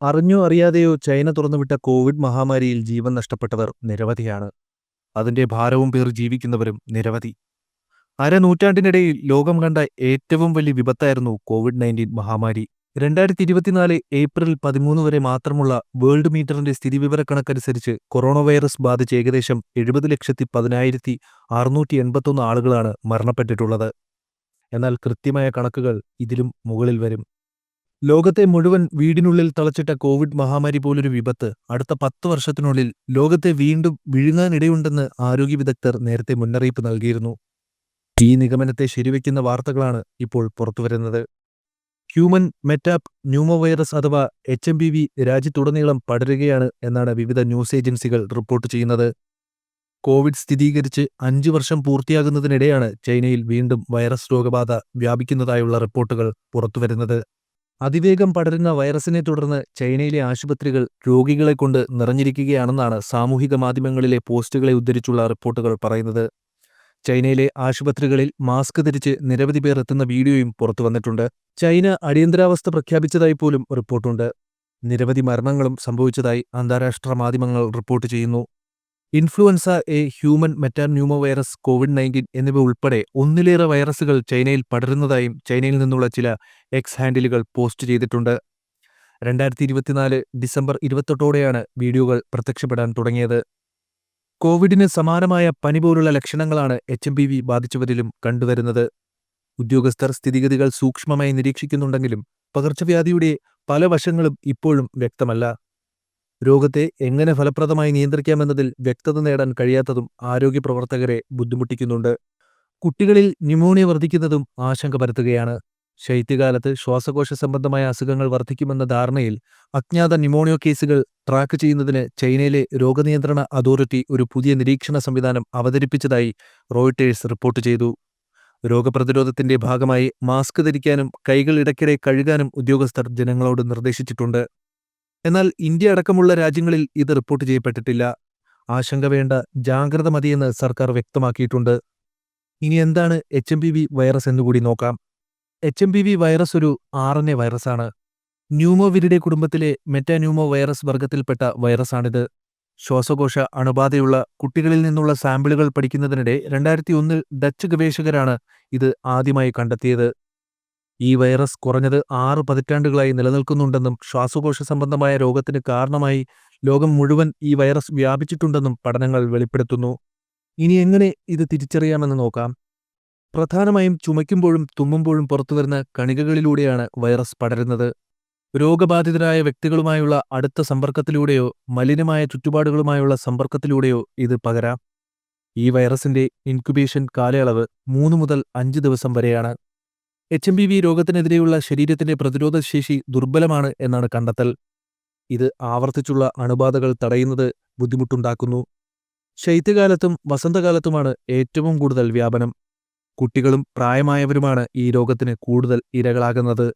അറിഞ്ഞോ അറിയാതെയോ China തുറന്നുവിട്ട Covid മഹാമാരിയിൽ ജീവൻ നഷ്ടപ്പെട്ടവർ നിരവധിയാണ്. അതിന്റെ ഭാരവും പേറി ജീവിക്കുന്നവരും നിരവധി. അരനൂറ്റാണ്ടിനിടയിൽ ലോകം കണ്ട ഏറ്റവും വലിയ വിപത്തായിരുന്നു കോവിഡ്-19 മഹാമാരി. 2024 ഏപ്രിൽ 13 വരെ മാത്രമുള്ള വേൾഡ് മീറ്ററിന്റെ സ്ഥിതിവിവരക്കണക്കനുസരിച്ച് കൊറോണ വൈറസ് ബാധിച്ച് ഏകദേശം 70,10,681 ആളുകളാണ് മരണപ്പെട്ടിട്ടുള്ളത്. എന്നാൽ കൃത്യമായ കണക്കുകൾ ഇതിലും മുകളിൽ വരും. ലോകത്തെ മുഴുവൻ വീടിനുള്ളിൽ തളച്ചിട്ട കോവിഡ് മഹാമാരി പോലൊരു വിപത്ത് അടുത്ത 10 വർഷത്തിനുള്ളിൽ ലോകത്തെ വീണ്ടും വിഴുങ്ങാനിടയുണ്ടെന്ന് ആരോഗ്യ വിദഗ്ധർ നേരത്തെ മുന്നറിയിപ്പ് നൽകിയിരുന്നു. ഈ നിഗമനത്തെ ശരിവയ്ക്കുന്ന വാർത്തകളാണ് ഇപ്പോൾ പുറത്തുവരുന്നത്. ഹ്യൂമൻ മെറ്റാപ് ന്യൂമോവൈറസ് അഥവാ HMPV രാജ്യത്തുടനീളം പടരുകയാണ് എന്നാണ് വിവിധ ന്യൂസ് ഏജൻസികൾ റിപ്പോർട്ട് ചെയ്യുന്നത്. കോവിഡ് സ്ഥിരീകരിച്ച് 5 വർഷം പൂർത്തിയാകുന്നതിനിടെയാണ് ചൈനയിൽ വീണ്ടും വൈറസ് രോഗബാധ വ്യാപിക്കുന്നതായുള്ള റിപ്പോർട്ടുകൾ പുറത്തുവരുന്നത്. അതിവേഗം പടരുന്ന വൈറസിനെ തുടർന്ന് ചൈനയിലെ ആശുപത്രികൾ രോഗികളെ കൊണ്ട് നിറഞ്ഞിരിക്കുകയാണെന്നാണ് സാമൂഹിക മാധ്യമങ്ങളിലെ പോസ്റ്റുകളെ ഉദ്ധരിച്ചുള്ള റിപ്പോർട്ടുകൾ പറയുന്നത്. ചൈനയിലെ ആശുപത്രികളിൽ മാസ്ക് ധരിച്ച് നിരവധി പേർ എത്തുന്ന വീഡിയോയും പുറത്തുവന്നിട്ടുണ്ട്. ചൈന അടിയന്തരാവസ്ഥ പ്രഖ്യാപിച്ചതായി പോലും റിപ്പോർട്ടുണ്ട്. നിരവധി മരണങ്ങളും സംഭവിച്ചതായി അന്താരാഷ്ട്ര മാധ്യമങ്ങൾ റിപ്പോർട്ട് ചെയ്യുന്നു. ഇൻഫ്ലുവൻസ എ, ഹ്യൂമൻ മെറ്റാന്യൂമോവൈറസ്, കോവിഡ്-19 എന്നിവ ഉൾപ്പെടെ ഒന്നിലേറെ വൈറസുകൾ ചൈനയിൽ പടരുന്നതായും ചൈനയിൽ നിന്നുള്ള ചില എക്സ് ഹാൻഡിലുകൾ പോസ്റ്റ് ചെയ്തിട്ടുണ്ട്. 2024 ഡിസംബർ 28ഓടെയാണ് വീഡിയോകൾ പ്രത്യക്ഷപ്പെടാൻ തുടങ്ങിയത്. കോവിഡിന് സമാനമായ പനി പോലുള്ള ലക്ഷണങ്ങളാണ് HMPV ബാധിച്ചവരിലും കണ്ടുവരുന്നത്. ഉദ്യോഗസ്ഥർ സ്ഥിതിഗതികൾ സൂക്ഷ്മമായി നിരീക്ഷിക്കുന്നുണ്ടെങ്കിലും പകർച്ചവ്യാധിയുടെ പല വശങ്ങളും ഇപ്പോഴും വ്യക്തമല്ല. രോഗത്തെ എങ്ങനെ ഫലപ്രദമായി നിയന്ത്രിക്കാമെന്നതിൽ വ്യക്തത നേടാൻ കഴിയാത്തതും ആരോഗ്യ പ്രവർത്തകരെ ബുദ്ധിമുട്ടിക്കുന്നുണ്ട്. കുട്ടികളിൽ ന്യൂമോണിയ വർദ്ധിക്കുന്നതും ആശങ്ക പരത്തുകയാണ്. ശൈത്യകാലത്ത് ശ്വാസകോശ സംബന്ധമായ അസുഖങ്ങൾ വർദ്ധിക്കുമെന്ന ധാരണയിൽ അജ്ഞാത ന്യൂമോണിയ കേസുകൾ ട്രാക്ക് ചെയ്യുന്നതിന് ചൈനയിലെ രോഗനിയന്ത്രണ അതോറിറ്റി ഒരു പുതിയ നിരീക്ഷണ സംവിധാനം അവതരിപ്പിച്ചതായി റോയിട്ടേഴ്സ് റിപ്പോർട്ട് ചെയ്തു. രോഗപ്രതിരോധത്തിന്റെ ഭാഗമായി മാസ്ക് ധരിക്കാനും കൈകൾ ഇടയ്ക്കിടെ കഴുകാനും ഉദ്യോഗസ്ഥർ ജനങ്ങളോട് നിർദ്ദേശിച്ചിട്ടുണ്ട്. എന്നാൽ ഇന്ത്യ അടക്കമുള്ള രാജ്യങ്ങളിൽ ഇത് റിപ്പോർട്ട് ചെയ്യപ്പെട്ടിട്ടില്ല. ആശങ്ക വേണ്ട, ജാഗ്രത മതിയെന്ന് സർക്കാർ വ്യക്തമാക്കിയിട്ടുണ്ട്. ഇനി എന്താണ് HMPV വൈറസ് എന്നുകൂടി നോക്കാം. HMPV വൈറസ് ഒരു RNA വൈറസാണ്. ന്യൂമോവിരിഡെ കുടുംബത്തിലെ മെറ്റാന്യൂമോ വൈറസ് വർഗത്തിൽപ്പെട്ട വൈറസാണിത്. ശ്വാസകോശ അണുബാധയുള്ള കുട്ടികളിൽ നിന്നുള്ള സാമ്പിളുകൾ പഠിക്കുന്നതിനിടെ 2001 ഡച്ച് ഗവേഷകരാണ് ഇത് ആദ്യമായി കണ്ടെത്തിയത്. ഈ വൈറസ് കുറഞ്ഞത് 6 പതിറ്റാണ്ടുകളായി നിലനിൽക്കുന്നുണ്ടെന്നും ശ്വാസകോശ സംബന്ധമായ രോഗത്തിന് കാരണമായി ലോകം മുഴുവൻ ഈ വൈറസ് വ്യാപിച്ചിട്ടുണ്ടെന്നും പഠനങ്ങൾ വെളിപ്പെടുത്തുന്നു. ഇനി എങ്ങനെ ഇത് തിരിച്ചറിയാമെന്ന് നോക്കാം. പ്രധാനമായും ചുമയ്ക്കുമ്പോഴും തുമ്മുമ്പോഴും പുറത്തുവരുന്ന കണികകളിലൂടെയാണ് വൈറസ് പടരുന്നത്. രോഗബാധിതരായ വ്യക്തികളുമായുള്ള അടുത്ത സമ്പർക്കത്തിലൂടെയോ മലിനമായ ചുറ്റുപാടുകളുമായുള്ള സമ്പർക്കത്തിലൂടെയോ ഇത് പകരാം. ഈ വൈറസിന്റെ ഇൻക്യുബേഷൻ കാലയളവ് 3 മുതൽ 5 ദിവസം വരെയാണ്. HMPV രോഗത്തിനെതിരെയുള്ള ശരീരത്തിന്റെ പ്രതിരോധശേഷി ദുർബലമാണ് എന്നാണ് കണ്ടെത്തൽ. ഇത് ആവർത്തിച്ചുള്ള അണുബാധകൾ തടയുന്നത് ബുദ്ധിമുട്ടുണ്ടാക്കുന്നു. ശൈത്യകാലത്തും വസന്തകാലത്തുമാണ് ഏറ്റവും കൂടുതൽ വ്യാപനം. കുട്ടികളും പ്രായമായവരുമാണ് ഈ രോഗത്തിന് കൂടുതൽ ഇരകളാകുന്നത്.